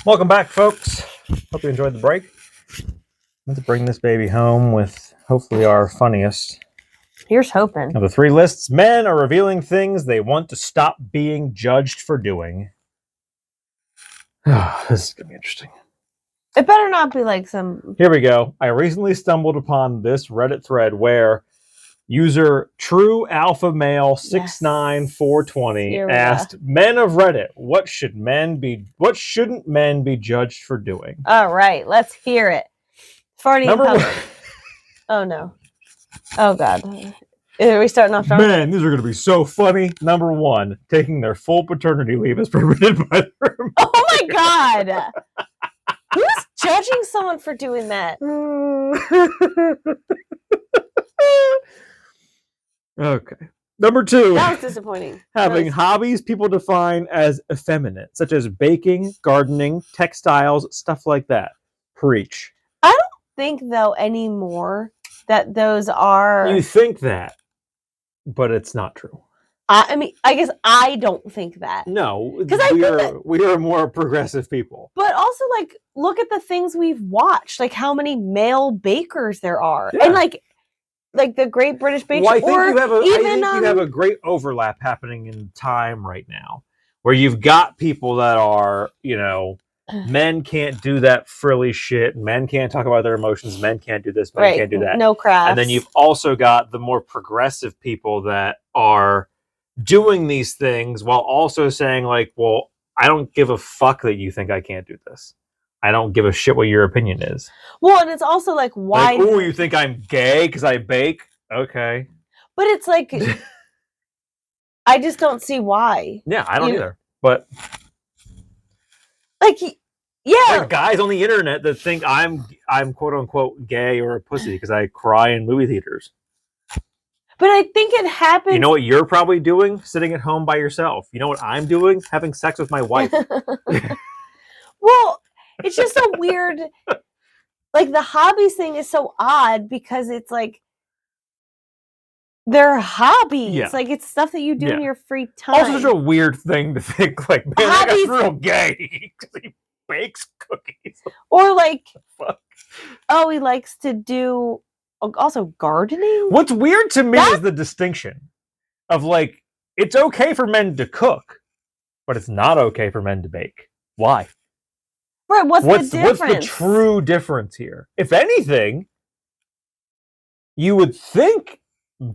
Welcome back, folks. Hope you enjoyed the break. Let's bring this baby home with hopefully our funniest Here's hoping. of the three lists. Men are revealing things they want to stop being judged for doing. This is going to be interesting. It better not be like some... Here we go. I recently stumbled upon this Reddit thread where user True Alpha Male 69420 asked men of Reddit, what shouldn't men be judged for doing? All right, let's hear it. Farting Number one. Oh no. Oh god. Are we starting off strong? Man, these are going to be so funny. Number one, taking their full paternity leave is permitted by their employer. Oh my god. Who's judging someone for doing that? Okay. Number two. That was disappointing. Having hobbies people define as effeminate, such as baking, gardening, textiles, stuff like that. Preach. I don't think, though, anymore that those are... You think that, but it's not true. I mean, I guess I don't think that. No, because we are more progressive people. But also, like, look at the things we've watched, like how many male bakers there are, yeah. and like the Great British Bake Show. Well, I think you have a great overlap happening in time right now, where you've got people that are, men can't do that frilly shit. Men can't talk about their emotions. Men can't do this. Men can't do that. No crafts. And then you've also got the more progressive people that are doing these things while also saying, like, well, I don't give a fuck that you think I can't do this. I don't give a shit what your opinion is. Well, and it's also like, why? Like, oh, you think I'm gay because I bake? Okay. But it's like, I just don't see why. Yeah, I don't either. But like, yeah, like guys on the internet that think I'm quote unquote gay or a pussy because I cry in movie theaters. But I think it happens. You know what you're probably doing? Sitting at home by yourself. You know what I'm doing? Having sex with my wife. Well, it's just a weird, like, the hobbies thing is so odd because it's like they're hobbies. Yeah. Like, it's stuff that you do in your free time. Also, such a weird thing to think, like, man, that guy's real gay because he bakes cookies. Or like, oh, he likes to do also gardening. What's weird to me is the distinction of, like, it's okay for men to cook, but it's not okay for men to bake. Why? Right, what's the difference? What's the true difference here? If anything, you would think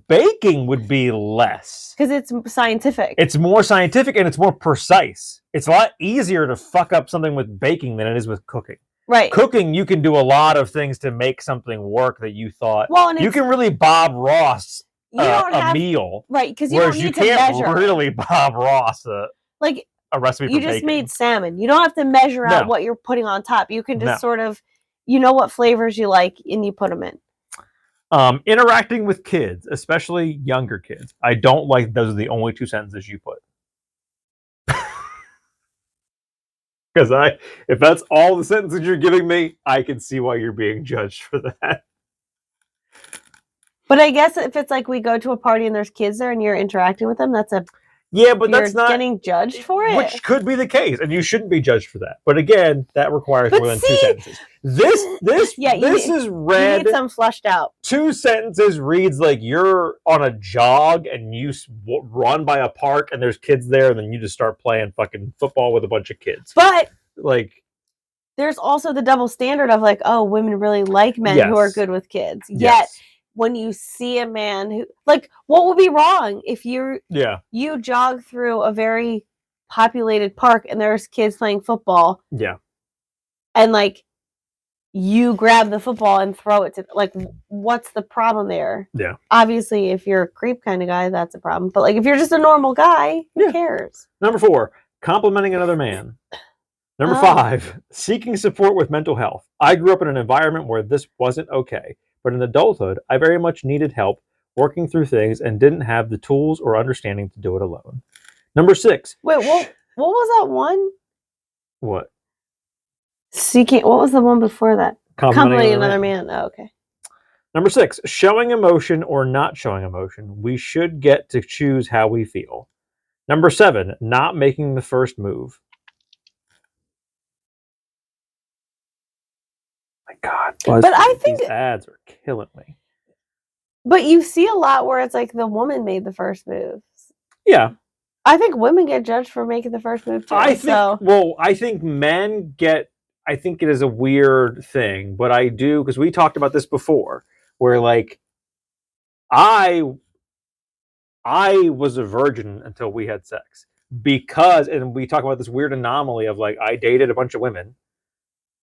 baking would be less. Because it's scientific. It's more scientific and it's more precise. It's a lot easier to fuck up something with baking than it is with cooking. Right. Cooking, you can do a lot of things to make something work that you thought. Well, and you can really Bob Ross a meal. Right, because you don't need to measure. Whereas you can't really Bob Ross a recipe for you just baking. made salmon. You don't have to measure out what you're putting on top. You can just sort of, you know what flavors you like and you put them in. Interacting with kids, especially younger kids. I don't like those are the only two sentences you put. Because if that's all the sentences you're giving me, I can see why you're being judged for that. But I guess if it's like we go to a party and there's kids there and you're interacting with them, that's that's not getting judged for it. Which could be the case, and you shouldn't be judged for that. But again, that requires more than two sentences. This is read. You need some flushed out. 2 sentences reads like you're on a jog and you run by a park and there's kids there, and then you just start playing fucking football with a bunch of kids. But like, there's also the double standard of like, oh, women really like men who are good with kids. Yet when you see a man who, like, what would be wrong if you jog through a very populated park and there's kids playing football? Yeah. And like, you grab the football and throw it to, like, what's the problem there? Yeah. Obviously, if you're a creep kind of guy, that's a problem. But like, if you're just a normal guy, who cares? Number 4, complimenting another man. Number 5, seeking support with mental health. I grew up in an environment where this wasn't okay. But in adulthood, I very much needed help working through things and didn't have the tools or understanding to do it alone. Number 6. Wait, what was that one? What? Seeking. What was the one before that? Complimenting another man. Oh, okay. Number 6. Showing emotion or not showing emotion. We should get to choose how we feel. Number 7. Not making the first move. God. But I think these ads are killing me. But you see a lot where it's like the woman made the first moves. Yeah. I think women get judged for making the first move too. I think men get, I think it is a weird thing, but I do, because we talked about this before, where like I was a virgin until we had sex. Because, and we talk about this weird anomaly of like, I dated a bunch of women.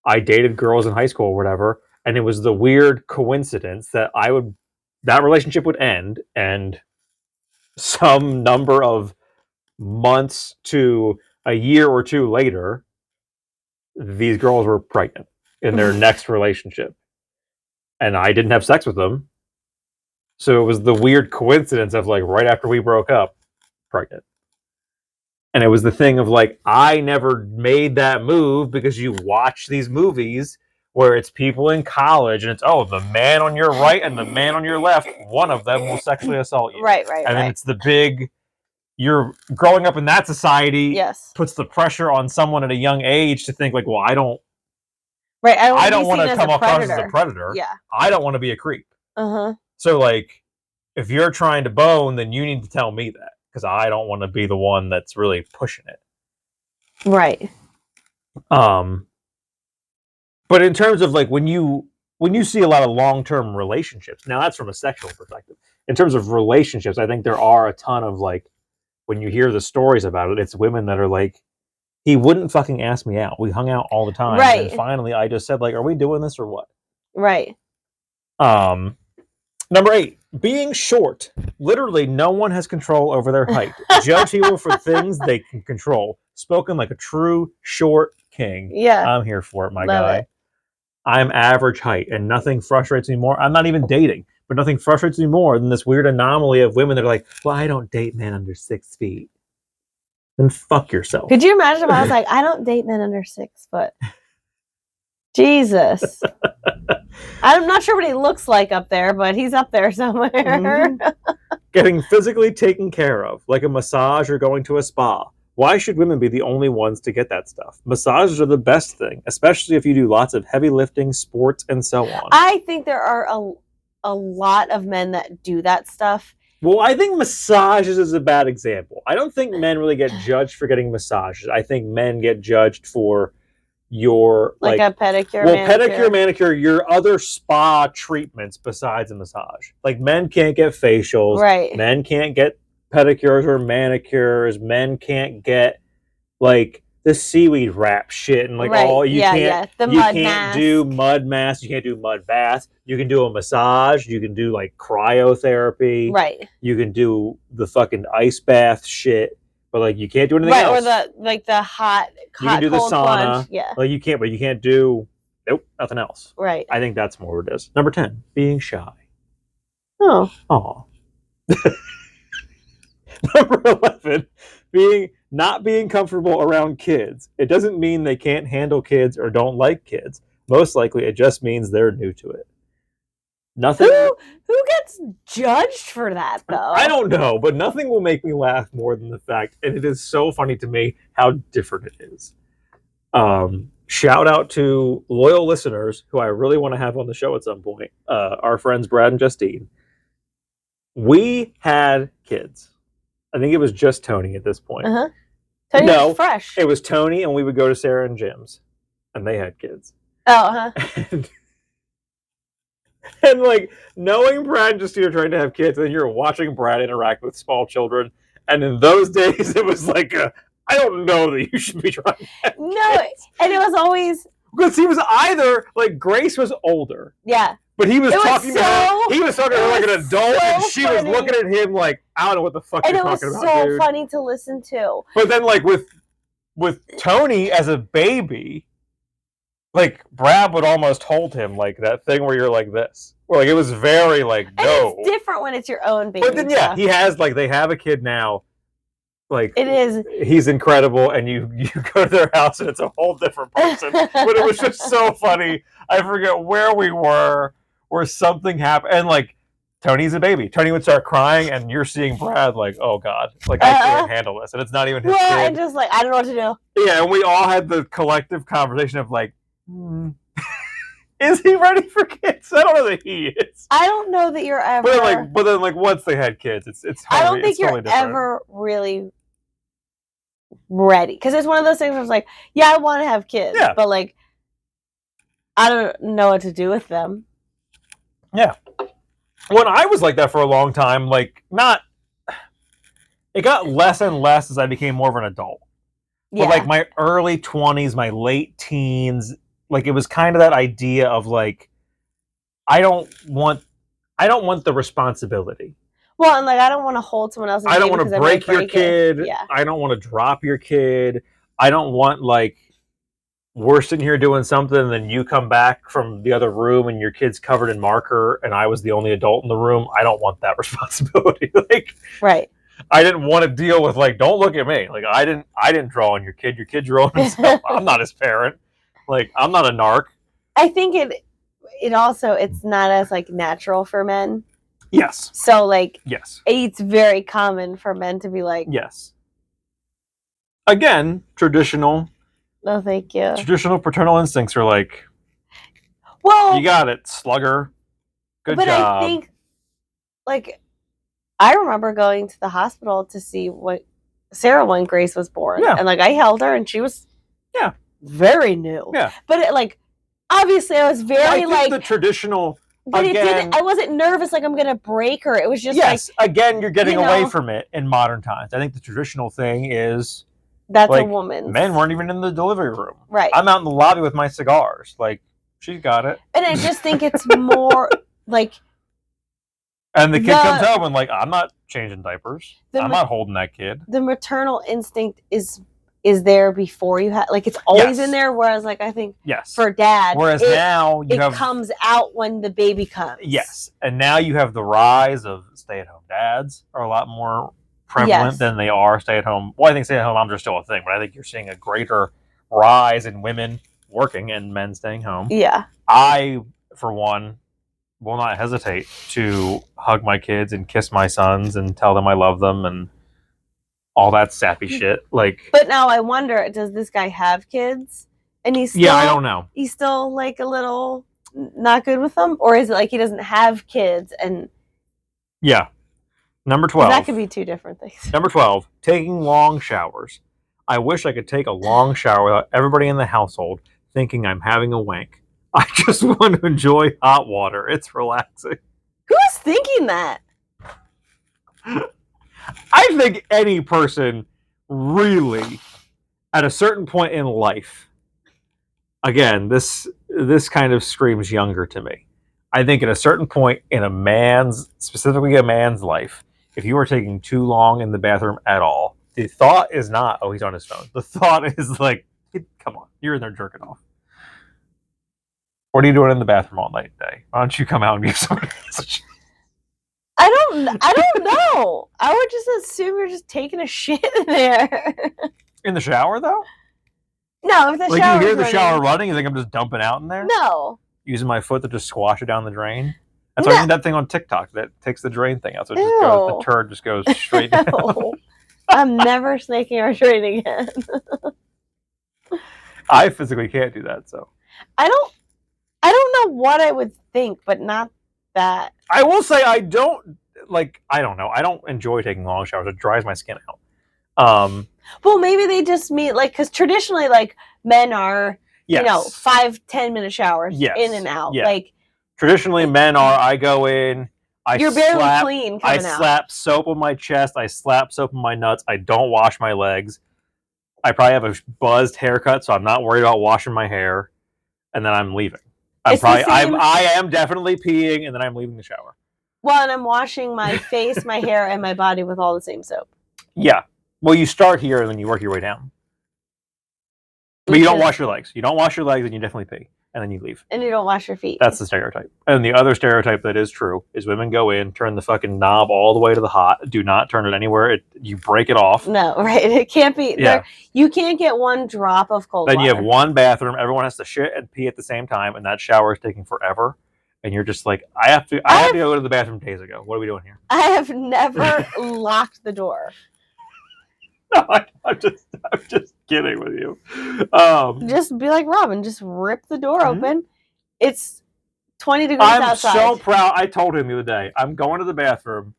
I dated girls in high school or whatever, and it was the weird coincidence that that relationship would end, and some number of months to a year or two later, these girls were pregnant in their next relationship. And I didn't have sex with them. So it was the weird coincidence of like right after we broke up, pregnant. And it was the thing of like, I never made that move because you watch these movies where it's people in college and it's, oh, the man on your right and the man on your left, one of them will sexually assault you. Right. And then it's the big, you're growing up in that society, puts the pressure on someone at a young age to think like, well, I don't want to come across as a predator. Yeah. I don't want to be a creep. So like, if you're trying to bone, then you need to tell me that, because I don't want to be the one that's really pushing it. Right. But in terms of like when you see a lot of long-term relationships, now that's from a sexual perspective. In terms of relationships, I think there are a ton of like, when you hear the stories about it, it's women that are like, he wouldn't fucking ask me out. We hung out all the time. Right. And finally I just said like, are we doing this or what? Right. Number 8, being short. Literally, no one has control over their height. Judge people for things they can control. Spoken like a true short king. Yeah. I'm here for it, my guy. I'm average height, and nothing frustrates me more. I'm not even dating, but nothing frustrates me more than this weird anomaly of women that are like, well, I don't date men under 6 feet. Then fuck yourself. Could you imagine if I was like, I don't date men under 6 foot? Jesus. I'm not sure what he looks like up there, but he's up there somewhere. Mm-hmm. Getting physically taken care of, like a massage or going to a spa. Why should women be the only ones to get that stuff? Massages are the best thing, especially if you do lots of heavy lifting, sports, and so on. I think there are a lot of men that do that stuff. Well, I think massages is a bad example. I don't think men really get judged for getting massages. I think men get judged for your like a pedicure, manicure, your other spa treatments besides a massage. Like men can't get facials, right? Men can't get pedicures or manicures. Men can't get like the seaweed wrap shit and like all you can't. The you mud can't mask. do mud masks. You can't do mud baths. You can do a massage. You can do like cryotherapy. Right. You can do the fucking ice bath shit. But like you can't do anything else. Or the hot you can do the sauna. Plunge. Yeah. Like you can't do nothing else. Right. I think that's more what it is. Number 10, being shy. Oh. Number 11, not being comfortable around kids. It doesn't mean they can't handle kids or don't like kids. Most likely it just means they're new to it. Nothing. Who gets judged for that though? I don't know, but nothing will make me laugh more than the fact, and it is so funny to me how different it is. Shout out to loyal listeners who I really want to have on the show at some point. Our friends Brad and Justine. We had kids. I think it was just Tony at this point. Tony was fresh. It was Tony, and we would go to Sarah and Jim's, and they had kids. And like knowing Brad and Justine are trying to have kids, and you're watching Brad interact with small children, and in those days it was like I don't know that you should be trying to have kids. And it was always because he was either like Grace was older. Yeah. But he was talking to her. He was talking to her like an adult, and she was looking at him like, I don't know what the fuck you're talking about, dude. And it was so funny to listen to. But then like with Tony as a baby, like Brad would almost hold him like that thing where you're like this. Or like it was very like no. And it's different when it's your own baby. But then he has like they have a kid now. Like it is. He's incredible, and you go to their house and it's a whole different person. But it was just so funny. I forget where we were, where something happened, and like Tony's a baby. Tony would start crying, and you're seeing Brad like, oh God, like I can't handle this, and it's not even his kid. And just like I don't know what to do. Yeah, and we all had the collective conversation of like, Is he ready for kids? I don't know that he is. I don't know that you're ever. But then, once they had kids, it's. I don't think you're ever really ready, because it's one of those things where it's like, yeah, I want to have kids, but like, I don't know what to do with them. Yeah. When I was like that for a long time, like it got less and less as I became more of an adult. But like my early 20s, my late teens, like it was kind of that idea of like, I don't want the responsibility. Well, and like I don't want to hold someone else's. I don't want to break your kid. Yeah. I don't want to drop your kid. I don't want like we're sitting here doing something and then you come back from the other room and your kid's covered in marker and I was the only adult in the room. I don't want that responsibility. Like, right. I didn't want to deal with like, don't look at me. Like I didn't draw on your kid. Your kid's drawing himself. I'm not his parent. Like I'm not a narc. I think it also, it's not as like natural for men. Yes. So like, yes, it's very common for men to be like, yes. Again, traditional. No, thank you. Traditional paternal instincts are like, well, you got it, slugger. Good job. But I think, like, I remember going to the hospital to see what Sarah when Grace was born, and like I held her, and she was, very new. Yeah, but it, like, obviously, I was very the traditional. But again, it didn't. I wasn't nervous like I'm gonna break her. It was just again, you're getting away from it in modern times. I think the traditional thing is. That's like, a woman. Men weren't even in the delivery room. Right. I'm out in the lobby with my cigars. Like, she's got it. And I just think it's more like. And the kid comes home and like, I'm not changing diapers. I'm not holding that kid. The maternal instinct is there before you have, like, it's always in there. Whereas, like, I think for dad, whereas now it comes out when the baby comes. Yes, and now you have the rise of stay-at-home dads are a lot more prevalent than they are stay-at-home. Well, I think stay-at-home moms are still a thing, but I think you're seeing a greater rise in women working and men staying home. Yeah. I, for one, will not hesitate to hug my kids and kiss my sons and tell them I love them and all that sappy shit. Like, but now I wonder, does this guy have kids? And he's still, I don't know. He's still like a little not good with them, or is it like he doesn't have kids and? Yeah. Number 12. That could be two different things. Number 12, taking long showers. I wish I could take a long shower without everybody in the household thinking I'm having a wank. I just want to enjoy hot water. It's relaxing. Who's thinking that? I think any person really, at a certain point in life, again, this kind of screams younger to me. I think at a certain point in specifically a man's life, if you are taking too long in the bathroom at all, the thought is not, oh, he's on his phone. The thought is like, come on, you're in there jerking off. What are you doing in the bathroom all night day? Why don't you come out and give somebody else a shit? I don't know. I would just assume you're just taking a shit in there. In the shower, though? No, if the shower. Like you hear the shower running, you think I'm just dumping out in there? No. Using my foot to just squash it down the drain? That's why I that thing on TikTok that takes the drain thing out. So it just goes, the turd just goes straight down. I'm never snaking or draining again. I physically can't do that, so. I don't know what I would think, but not that. I will say I don't know. I don't enjoy taking long showers. It dries my skin out. Well, maybe they just mean like, because traditionally, like, men are, 5-10 minute showers in and out. Yeah. Like traditionally, men are. I go in. You're barely clean. I slap soap on my chest. I slap soap on my nuts. I don't wash my legs. I probably have a buzzed haircut, so I'm not worried about washing my hair. And then I'm leaving. I am definitely peeing, and then I'm leaving the shower. Well, and I'm washing my face, my hair, and my body with all the same soap. Yeah. Well, you start here, and then you work your way down. But you don't wash your legs. You don't wash your legs, and you definitely pee. And then you leave. And you don't wash your feet. That's the stereotype. And the other stereotype that is true is women go in, turn the fucking knob all the way to the hot. Do not turn it anywhere. You break it off. No, right? It can't be. Yeah. You can't get one drop of cold water. Then you have one bathroom. Everyone has to shit and pee at the same time, and that shower is taking forever. And you're just like, I have to go to the bathroom days ago. What are we doing here? I have never locked the door. No, I'm just kidding with you. Just be like Robin. Just rip the door open. It's 20 degrees outside. I'm so proud. I told him the other day, I'm going to the bathroom.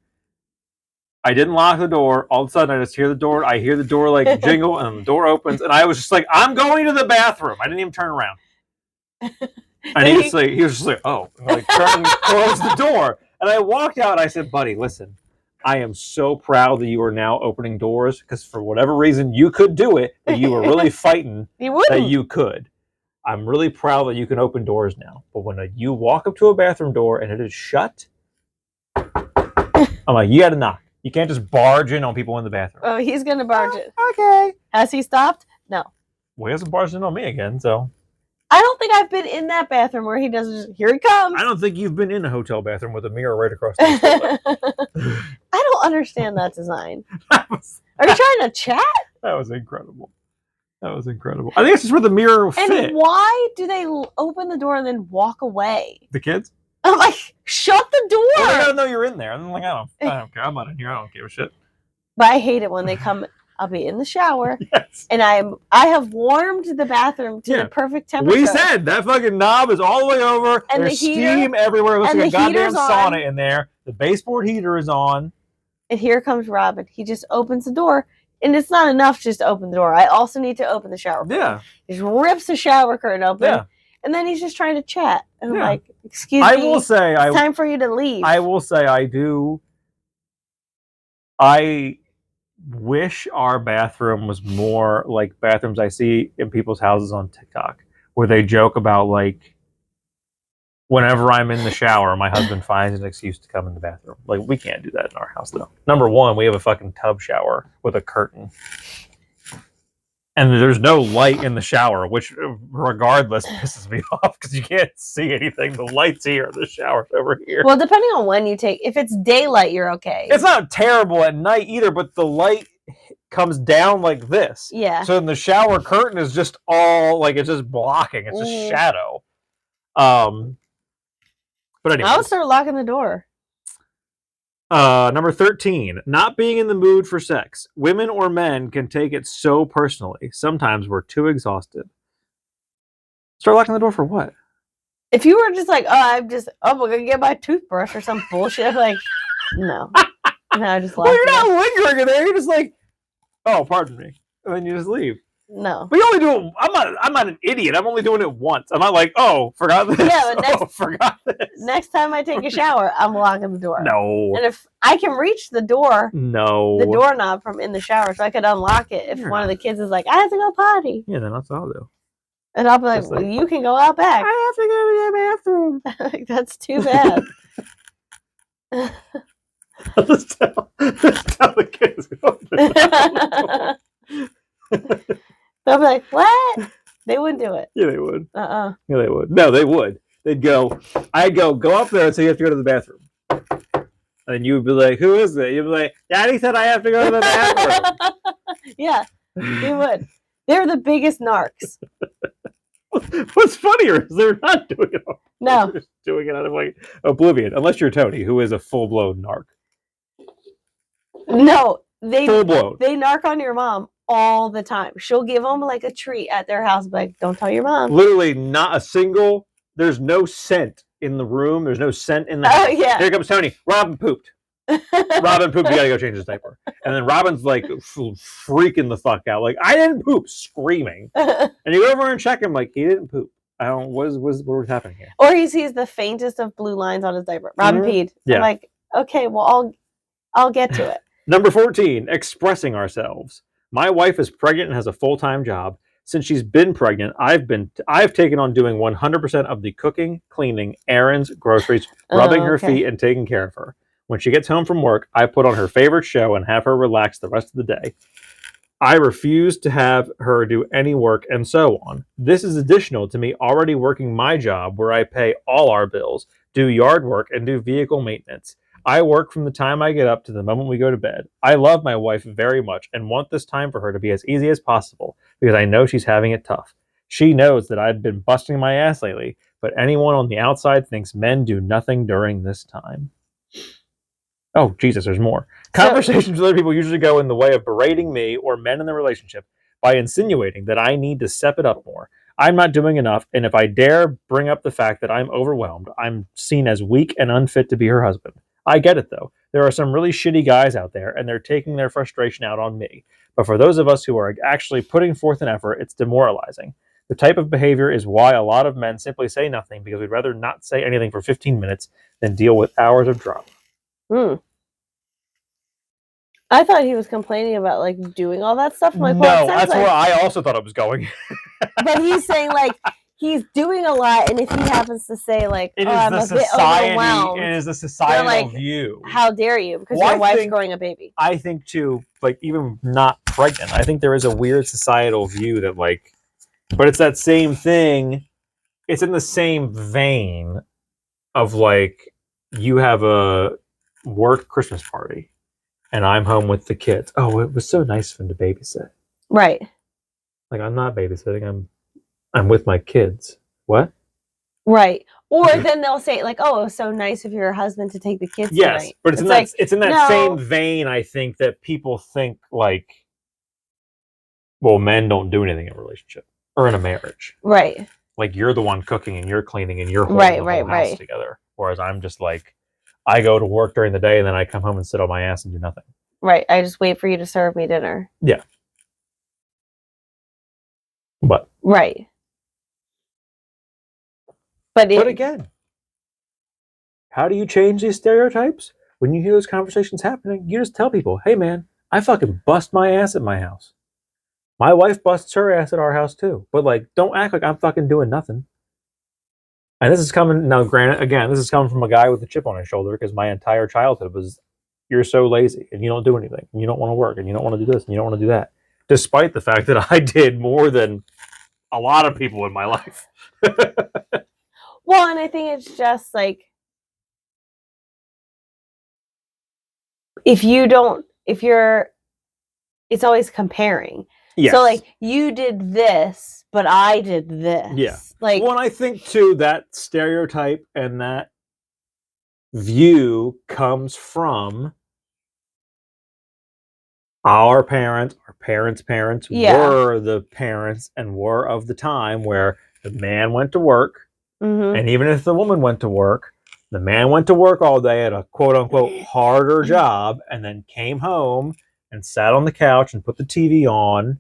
I didn't lock the door. All of a sudden, I just hear the door. I hear the door like jingle, and the door opens. And I was just like, I'm going to the bathroom. I didn't even turn around. And he was just like, oh. And like, turned and closed the door. And I walked out, and I said, buddy, listen. I am so proud that you are now opening doors, because for whatever reason you could do it, that you were really fighting that you could. I'm really proud that you can open doors now. But when you walk up to a bathroom door and it is shut, I'm like, you got to knock. You can't just barge in on people in the bathroom. Oh, he's going to barge it. Okay. Has he stopped? No. Well, he hasn't barged in on me again, so. I don't think I've been in that bathroom where he doesn't. Here he comes. I don't think you've been in a hotel bathroom with a mirror right across the I don't understand that design. Are you trying to chat? That was incredible. I think this is where the mirror will fit. And why do they open the door and then walk away? The kids? I'm like, shut the door. Well, they gotta know you're in there. And I'm like, I don't care. I'm not in here. I don't give a shit. But I hate it when they come. I'll be in the shower, yes. And I have warmed the bathroom to the perfect temperature. We said that fucking knob is all the way over. And there's steam everywhere. It looks like a goddamn sauna in there. The baseboard heater is on. And here comes Robin. He just opens the door. And it's not enough just to open the door. I also need to open the shower curtain. Yeah. He just rips the shower curtain open. Yeah. And then he's just trying to chat. And I'm like, excuse me. I will say, it's time for you to leave. I will say I wish our bathroom was more like bathrooms I see in people's houses on TikTok, where they joke about like, whenever I'm in the shower, my husband finds an excuse to come in the bathroom. Like, we can't do that in our house, though. Number one, we have a fucking tub shower with a curtain. And there's no light in the shower, which, regardless, pisses me off because you can't see anything. The light's here, the shower's over here. Well, depending on when you take... If it's daylight, you're okay. It's not terrible at night either, but the light comes down like this. Yeah. So then the shower curtain is just all, like, it's just blocking. It's just shadow. But anyway, I'll start locking the door. Number 13, not being in the mood for sex. Women or men can take it so personally. Sometimes we're too exhausted. Start locking the door for what? If you were just like, we're going to get my toothbrush or some bullshit, I'm like, no. No, I just lock Well, you're not lingering in there. You're just like, oh, pardon me. And then you just leave. No. But you only do it, I'm not an idiot. I'm only doing it once. I'm not like, oh, forgot this. Yeah, but forgot this. Next time I take a shower, I'm locking the door. No. And if I can reach the door, the doorknob from in the shower, so I could unlock it if one of the kids is like, I have to go potty. Yeah, then that's what I'll do. And I'll be like, well, you can go out back. I have to go to the bathroom. Like, that's too bad. Let's tell the kids. They'll be like, what? They wouldn't do it. Yeah, they would. Yeah, they would. No, they would. They'd go, I'd go up there and say you have to go to the bathroom. And you would be like, who is it? You'd be like, Daddy said I have to go to the bathroom. Yeah, they would. They're the biggest narcs. What's funnier is they're not doing it. No. They're just doing it out of like oblivion. Unless you're Tony, who is a full-blown narc. No, they full-blown. They narc on your mom all the time. She'll give them like a treat at their house, like, don't tell your mom. Literally not a single, there's no scent in the room. There's no scent in the house. Oh, yeah. Here comes Tony. Robin pooped. Robin pooped. You gotta go change his diaper. And then Robin's like freaking the fuck out. Like, I didn't poop, screaming. And you go over and check him, like, he didn't poop. I don't, what was happening here? Or he sees the faintest of blue lines on his diaper. Robin peed. Yeah. I'm like, okay, well, I'll get to it. Number 14, expressing ourselves. My wife is pregnant and has a full-time job. Since she's been pregnant, I've taken on doing 100% of the cooking, cleaning, errands, groceries, rubbing her feet, and taking care of her. When she gets home from work, I put on her favorite show and have her relax the rest of the day. I refuse to have her do any work and so on. This is additional to me already working my job where I pay all our bills, do yard work, and do vehicle maintenance. I work from the time I get up to the moment we go to bed. I love my wife very much and want this time for her to be as easy as possible because I know she's having it tough. She knows that I've been busting my ass lately, but anyone on the outside thinks men do nothing during this time. Oh, Jesus, there's more. Conversations with other people usually go in the way of berating me or men in the relationship by insinuating that I need to step it up more. I'm not doing enough, and if I dare bring up the fact that I'm overwhelmed, I'm seen as weak and unfit to be her husband. I get it, though. There are some really shitty guys out there, and they're taking their frustration out on me. But for those of us who are actually putting forth an effort, it's demoralizing. The type of behavior is why a lot of men simply say nothing, because we'd rather not say anything for 15 minutes than deal with hours of drama. I thought he was complaining about like doing all that stuff. I'm like, no, that's like, where I also thought it was going. But he's saying like he's doing a lot, and if he happens to say like, it I'm a bit overwhelmed, it is a societal like, view. How dare you? Because your wife's growing a baby. I think too, like even not pregnant, I think there is a weird societal view that like, but it's that same thing. It's in the same vein of like you have a work Christmas party. And I'm home with the kids. Oh, it was so nice of him to babysit. Right. Like I'm not babysitting. I'm with my kids. What? Right. Or then they'll say like, "Oh, it was so nice of your husband to take the kids yes, tonight." But it's in that same vein. I think that people think like, well, men don't do anything in a relationship or in a marriage. Right. Like you're the one cooking and you're cleaning and you're holding the whole house together. Whereas I'm just like, I go to work during the day and then I come home and sit on my ass and do nothing. Right. I just wait for you to serve me dinner. Yeah. But. Right. But again, how do you change these stereotypes? When you hear those conversations happening, you just tell people, hey man, I fucking bust my ass at my house. My wife busts her ass at our house too. But like, don't act like I'm fucking doing nothing. And this is coming, now granted, again, this is coming from a guy with a chip on his shoulder because my entire childhood was, you're so lazy and you don't do anything. And you don't want to work and you don't want to do this and you don't want to do that. Despite the fact that I did more than a lot of people in my life. Well, and I think it's just like, it's always comparing. Yes. So like, you did this, but I did this. Yeah. Like, well, and I think too that stereotype and that view comes from our parents, our parents' parents were the parents and were of the time where the man went to work, and even if the woman went to work, the man went to work all day at a quote unquote harder job and then came home and sat on the couch and put the TV on,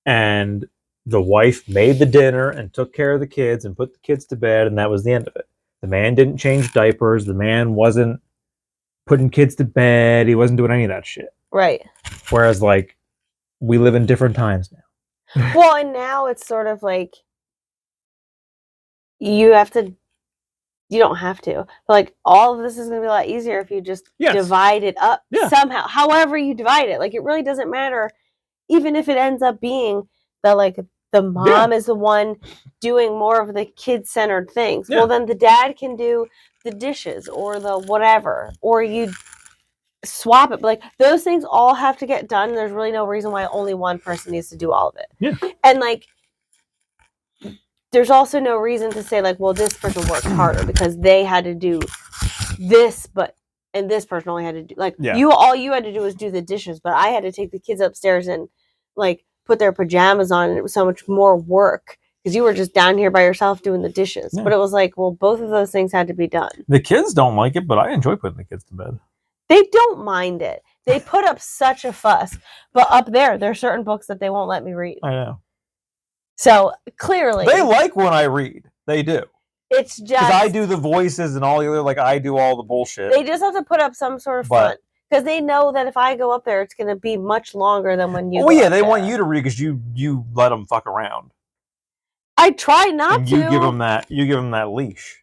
and the wife made the dinner and took care of the kids and put the kids to bed, and that was the end of it. The man didn't change diapers. The man wasn't putting kids to bed. He wasn't doing any of that shit. Right. Whereas, like, we live in different times now. Well, and now it's sort of like you don't have to. But like, all of this is going to be a lot easier if you just divide it up somehow. However you divide it. Like, it really doesn't matter. Even if it ends up being that, like, the mom is the one doing more of the kid-centered things. Yeah. Well, then the dad can do the dishes or the whatever. Or you swap it. But, like, those things all have to get done. There's really no reason why only one person needs to do all of it. Yeah. And, like, there's also no reason to say, like, well, this person worked harder because they had to do this, and this person only had to do, like, all you had to do was do the dishes, but I had to take the kids upstairs and, like, put their pajamas on, and it was so much more work because you were just down here by yourself doing the dishes. Yeah. But it was like, well, both of those things had to be done. The kids don't like it, but I enjoy putting the kids to bed. They don't mind it. They put up such a fuss. But up there are certain books that they won't let me read. I know. So, clearly. They like when I read. They do. It's just... because I do the voices and all the other, like, I do all the bullshit. They just have to put up some sort of front. Because they know that if I go up there, it's going to be much longer than when you go yeah, they want you to read because you let them fuck around. I try not and to. You give them that leash.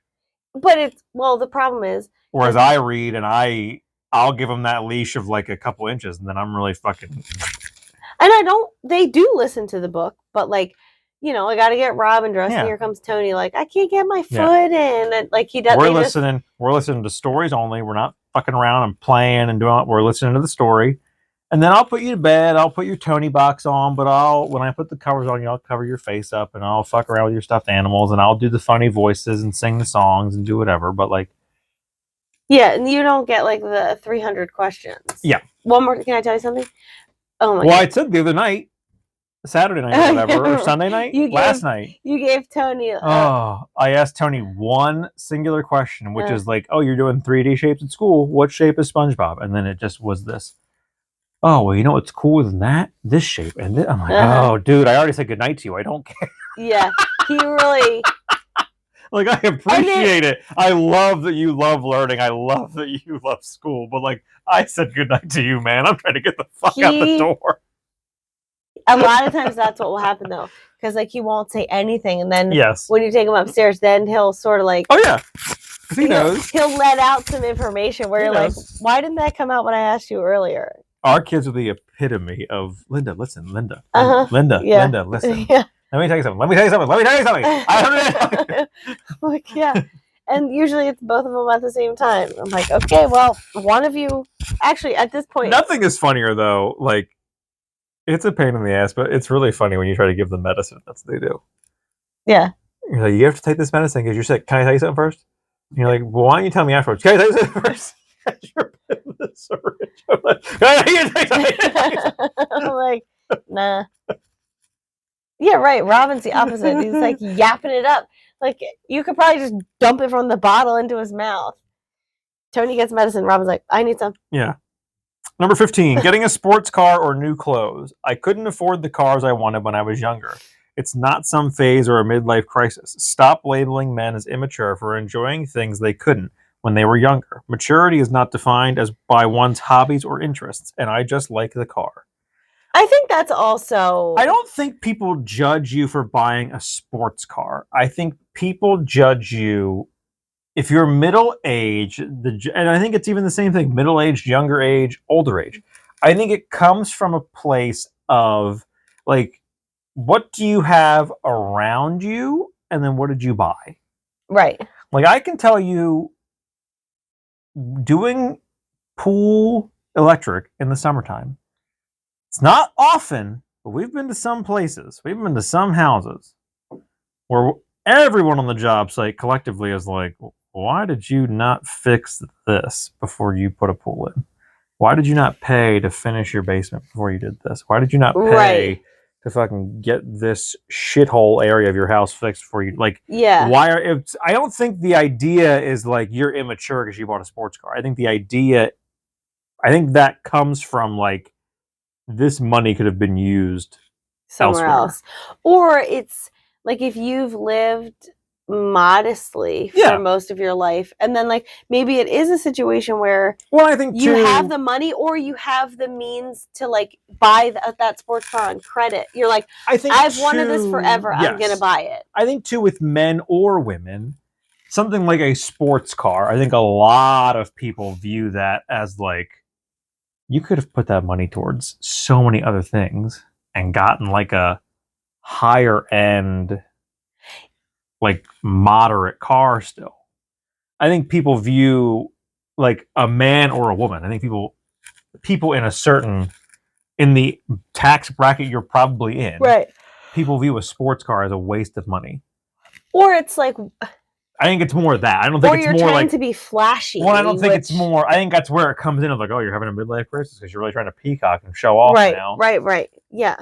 But the problem is... whereas I read and I'll give them that leash of like a couple inches and then I'm really fucking... and they do listen to the book, but like, you know, I got to get Robin dressed and here comes Tony like, I can't get my foot in. And like he does... We're listening to stories only. We're not fucking around and playing and doing. We're listening to the story, and then I'll put you to bed. I'll put your Tony box on, but when I put the covers on you, I'll cover your face up and I'll fuck around with your stuffed animals and I'll do the funny voices and sing the songs and do whatever. But like, yeah, and you don't get like the 300 questions. Yeah. One more. Can I tell you something? Oh my God. Well, I said the other night, Saturday night or whatever, or Sunday night, last night. You gave Tony. I asked Tony one singular question, which is like, "Oh, you're doing 3D shapes at school. What shape is SpongeBob?" And then it just was this. Oh, well, you know what's cooler than that? This shape. And I'm like, oh, dude, I already said goodnight to you. I don't care. Yeah, he really. Like, I appreciate it. I love that you love learning. I love that you love school. But, like, I said goodnight to you, man. I'm trying to get the fuck out the door. A lot of times that's what will happen, though. Because, like, he won't say anything. And then when you take him upstairs, then he'll sort of like... Oh, yeah. He knows. He'll let out some information where you're like, why didn't that come out when I asked you earlier? Our kids are the epitome of, Linda, listen, Linda. Linda, listen. Yeah. Let me tell you something. Like, yeah. And usually it's both of them at the same time. I'm like, okay, well, one of you... Actually, at this point... Nothing is funnier, though. Like, it's a pain in the ass, but it's really funny when you try to give them medicine. That's what they do. Yeah. You're like, you have to take this medicine because you're sick. Can I tell you something first? And you're like, well, why don't you tell me afterwards? Can I tell you something first? You're the syringe. I'm like, I'm like, nah. Yeah, right. Robin's the opposite. He's like yapping it up. Like, you could probably just dump it from the bottle into his mouth. Tony gets medicine. Robin's like, I need some. Yeah. Number 15, getting a sports car or new clothes. I couldn't afford the cars I wanted when I was younger. It's not some phase or a midlife crisis. Stop labeling men as immature for enjoying things they couldn't when they were younger. Maturity is not defined as by one's hobbies or interests, and I just like the car. I think that's also... I don't think people judge you for buying a sports car. I think people judge you if you're middle-aged, and I think it's even the same thing, middle-aged, younger age, older age. I think it comes from a place of, like, what do you have around you, and then what did you buy? Right. Like, I can tell you, doing pool electric in the summertime, it's not often, but we've been to some places, we've been to some houses where everyone on the job site collectively is like, why did you not fix this before you put a pool in? Why did you not pay to finish your basement before you did this? Why did you not pay to fucking get this shithole area of your house fixed for you? Like, I don't think the idea is like you're immature because you bought a sports car. I think that comes from like, this money could have been used somewhere else. Or it's like if you've lived modestly for most of your life, and then like maybe it is a situation where I think you have the money or you have the means to like buy that sports car on credit. You're like, I've wanted this forever. I'm gonna buy it. I think too, with men or women, something like a sports car, I think a lot of people view that as like, you could have put that money towards so many other things and gotten like a higher end, like moderate car still. I think people view like a man or a woman. I think people in the tax bracket you're probably in, right? People view a sports car as a waste of money. Or it's like, I think it's more that. I don't think it's more trying like to be flashy. Well, I don't think it's more. I think that's where it comes in of like, oh, you're having a midlife crisis because you're really trying to peacock and show off now. Right. Yeah.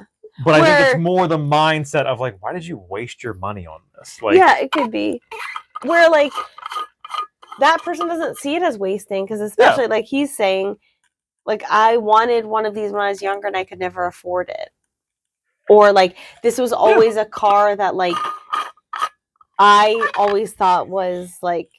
But I think it's more the mindset of like, why did you waste your money on this? Like, yeah, it could be where like that person doesn't see it as wasting because especially like he's saying, like, I wanted one of these when I was younger and I could never afford it, or like this was always a car that like I always thought was like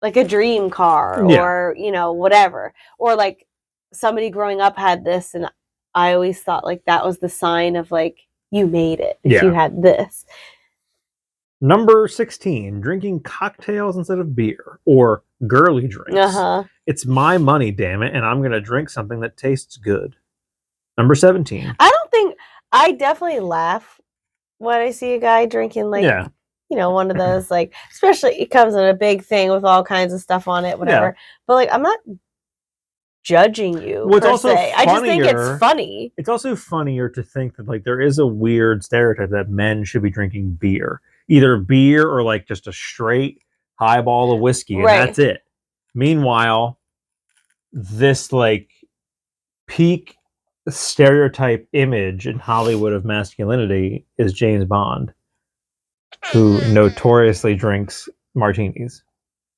a dream car or, you know, whatever. Or like somebody growing up had this and I always thought like that was the sign of like you made it if you had this. Number 16, drinking cocktails instead of beer or girly drinks. It's my money, damn it, and I'm going to drink something that tastes good. Number 17. I definitely laugh when I see a guy drinking like you know, one of those, like, especially it comes in a big thing with all kinds of stuff on it, whatever. Yeah. But like, I'm not judging you per se. I just think it's funny. It's also funnier to think that like there is a weird stereotype that men should be drinking beer. Either beer or like just a straight highball of whiskey and that's it. Meanwhile, this like peak stereotype image in Hollywood of masculinity is James Bond, who notoriously drinks martinis.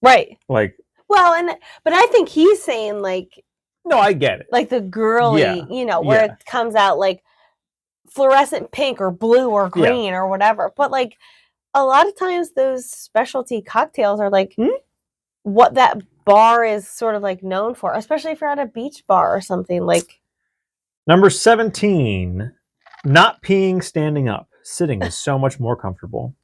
Right. Like, well, but I think he's saying like, no, I get it. Like the girly, where it comes out like fluorescent pink or blue or green or whatever. But like a lot of times those specialty cocktails are like what that bar is sort of like known for, especially if you're at a beach bar or something. Like number 17, not peeing standing up. Sitting is so much more comfortable.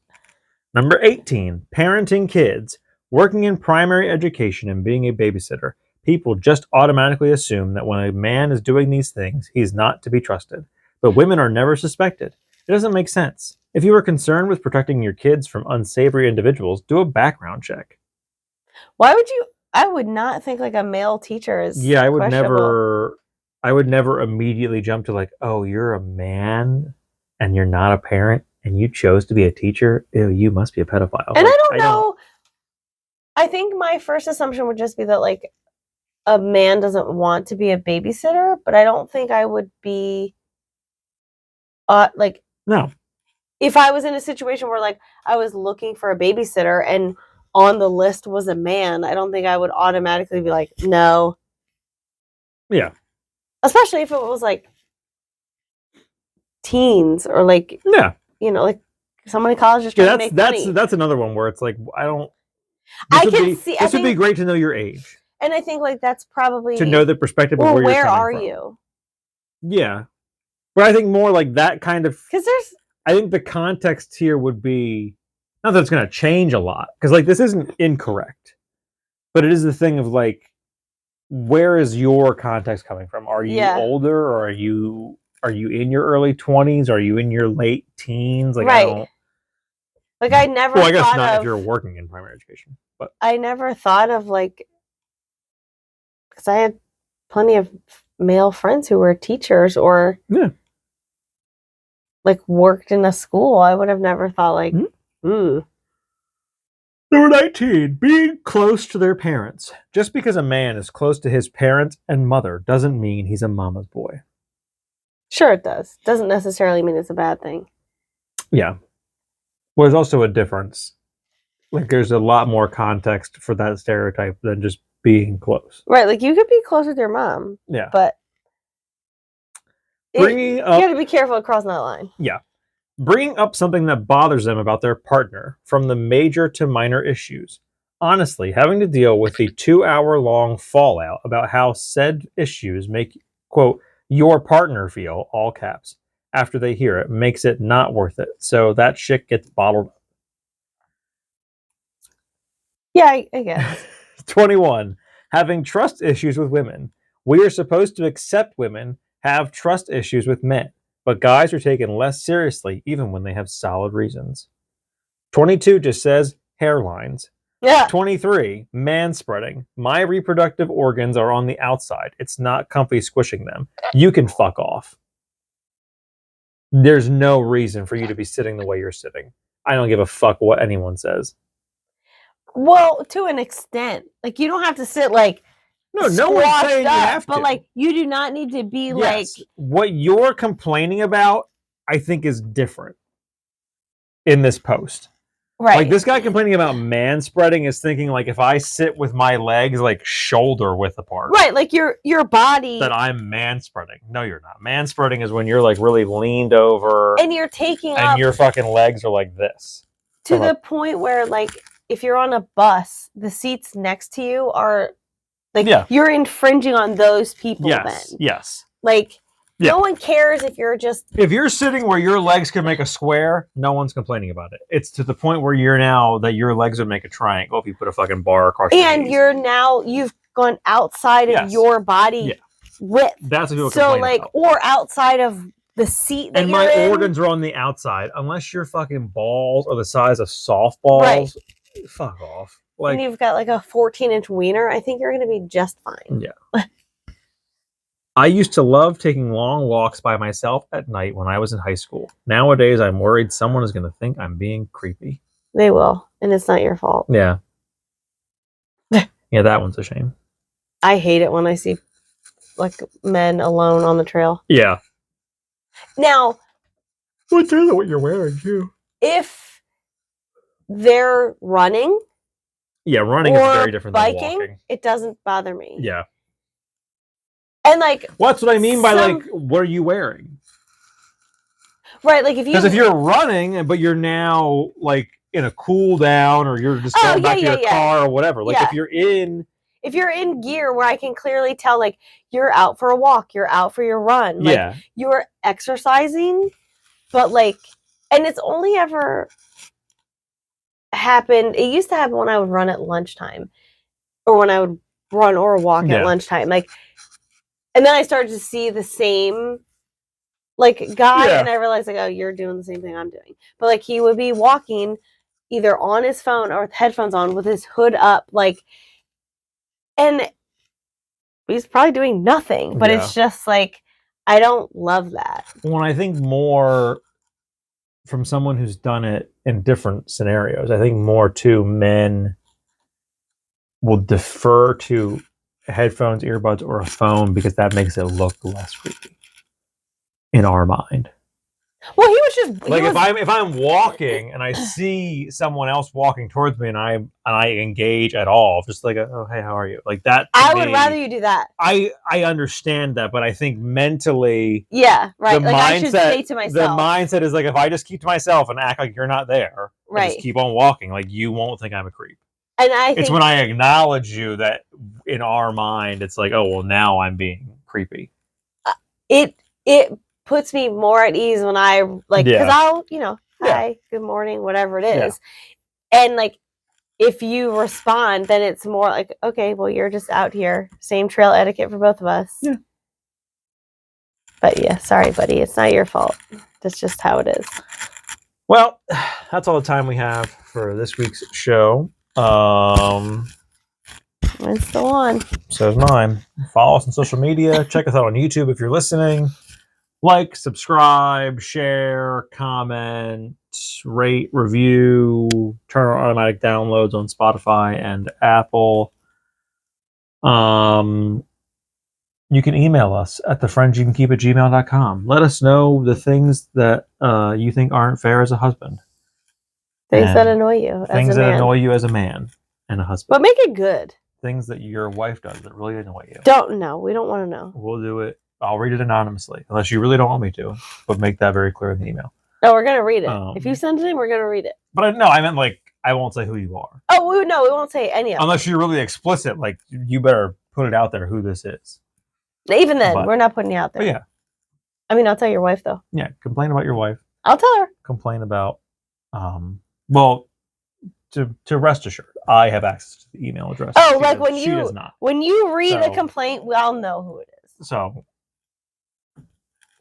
Number 18, parenting kids. Working in primary education and being a babysitter, people just automatically assume that when a man is doing these things, he's not to be trusted. But women are never suspected. It doesn't make sense. If you are concerned with protecting your kids from unsavory individuals, do a background check. Why would you? I would not think like a male teacher is. Yeah, I would never immediately jump to like, oh, you're a man and you're not a parent and you chose to be a teacher. Ew, you must be a pedophile. And like, I don't know. I think my first assumption would just be that like a man doesn't want to be a babysitter, but I don't think I would be like, no. If I was in a situation where like I was looking for a babysitter and on the list was a man, I don't think I would automatically be like, no. Yeah. Especially if it was like teens or like, like someone in college just trying to make money. That's another one where it's like, I don't. This would be great to know your age. And I think like that's probably to know the perspective of where you're coming from. You? Yeah. But I think more like that kind of, because I think the context here would be, not that it's going to change a lot, because like this isn't incorrect, but it is the thing of like, where is your context coming from? Are you older, or are you in your early 20s? Are you in your late teens? Like I don't. Like I never. Well, I guess not if you're working in primary education, but I never thought of like, because I had plenty of male friends who were teachers or like worked in a school. I would have never thought like, Number 19, being close to their parents. Just because a man is close to his parents and mother doesn't mean he's a mama's boy. Sure it does. Doesn't necessarily mean it's a bad thing. Yeah. Well, there's also a difference. Like there's a lot more context for that stereotype than just being close. Right, like you could be close with your mom. Yeah. But you got to be careful of crossing that line. Yeah. Bringing up something that bothers them about their partner, from the major to minor issues. Honestly, having to deal with the 2-hour-long fallout about how said issues make, quote, your partner feel, all caps, after they hear it, makes it not worth it. So that shit gets bottled up. Yeah, I guess. 21. Having trust issues with women. We are supposed to accept women have trust issues with men, but guys are taken less seriously even when they have solid reasons. 22 just says hairlines. Yeah. 23, manspreading. My reproductive organs are on the outside. It's not comfy squishing them. You can fuck off. There's no reason for you to be sitting the way you're sitting. I don't give a fuck what anyone says. Well, to an extent. Like, you don't have to sit like no one's saying you have to. But like, you do not need to be like. What you're complaining about, I think, is different in this post. Right. Like this guy complaining about manspreading is thinking like if I sit with my legs like shoulder width apart. Right, like your body. That I'm manspreading. No, you're not. Manspreading is when you're like really leaned over. And you're taking and your fucking legs are like this. To the point where like if you're on a bus, the seats next to you are like you're infringing on those people then. Yes. Like no one cares if you're just... If you're sitting where your legs can make a square, no one's complaining about it. It's to the point where you're now that your legs would make a triangle if you put a fucking bar across your knees. And you've gone outside of your body width. That's what people complain about. Or outside of the seat that and my organs are on the outside. Unless your fucking balls are the size of softballs, fuck off. Like, and you've got like a 14-inch wiener, I think you're going to be just fine. Yeah. I used to love taking long walks by myself at night when I was in high school. Nowadays, I'm worried someone is going to think I'm being creepy. They will, and it's not your fault. Yeah. Yeah, that one's a shame. I hate it when I see like men alone on the trail. Yeah. Now, what's really what you're wearing too? If they're running, running is very different biking, than walking. It doesn't bother me. Yeah. And like, well, that's what I mean by like, what are you wearing? Right, like because if you're running, but you're now like in a cool down, or you're just going back to your car or whatever. Like if you're in gear where I can clearly tell, like, you're out for a walk, you're out for your run, like you're exercising, but like, and it's only ever happened. It used to happen when I would run at lunchtime, or when I would run or walk at lunchtime, like, and then I started to see the same like guy, and I realized like, oh, you're doing the same thing I'm doing. But like he would be walking either on his phone or with headphones on with his hood up, like, and he's probably doing nothing, but it's just like, I don't love that. When I think more from someone who's done it in different scenarios, I think more to men will defer to headphones, earbuds, or a phone because that makes it look less creepy in our mind. Well, he was just like if I'm walking and I see someone else walking towards me and I engage at all, just like oh hey, how are you? Like that. I would rather you do that. I understand that, but I think mentally, right. Like I should say to myself. The mindset is like, if I just keep to myself and act like you're not there, right, and just keep on walking, like you won't think I'm a creep. And I think it's when I acknowledge you that in our mind it's like, oh well, now I'm being creepy. It puts me more at ease when I like, because I'll hi, good morning, whatever it is, and like if you respond, then it's more like, okay, well, you're just out here, same trail etiquette for both of us. But sorry buddy, it's not your fault, that's just how it is. Well, that's all the time we have for this week's show. Mine's still on. So is mine. Follow us on social media. Check us out on YouTube if you're listening. Like, subscribe, share, comment, rate, review, turn on automatic downloads on Spotify and Apple. You can email us at thefriendsyoucankeep@gmail.com. Let us know the things that you think aren't fair as a husband. Things that annoy you as a man. Things that annoy you as a man and a husband. But make it good. Things that your wife does that really annoy you. Don't know. We don't want to know. We'll do it. I'll read it anonymously, unless you really don't want me to. But make that very clear in the email. No, we're gonna read it. If you send it in, we're gonna read it. But no, I meant like I won't say who you are. Oh no, we won't say any of it. Unless you're really explicit, like you better put it out there who this is. Even then, we're not putting it out there. Yeah. I mean, I'll tell your wife though. Yeah, complain about your wife. I'll tell her. Complain about, well, to rest assured, I have access to the email address. Oh, like when you does not. When you read a complaint, I'll know who it is.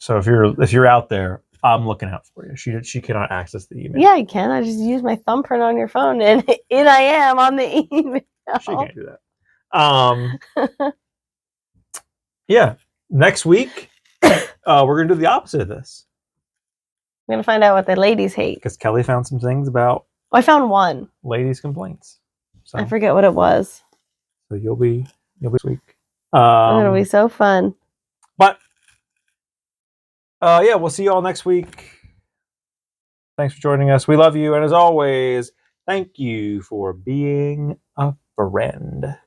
So if you're out there, I'm looking out for you. She cannot access the email. Yeah, I can. I just use my thumbprint on your phone, and in I am on the email. She can't do that. Yeah. Next week, we're gonna do the opposite of this. I'm gonna find out what the ladies hate. Because Kelly found some things about. I found one. Ladies' complaints. So, I forget what it was. So you'll be this week. It'll be so fun. But yeah, we'll see you all next week. Thanks for joining us. We love you, and as always, thank you for being a friend.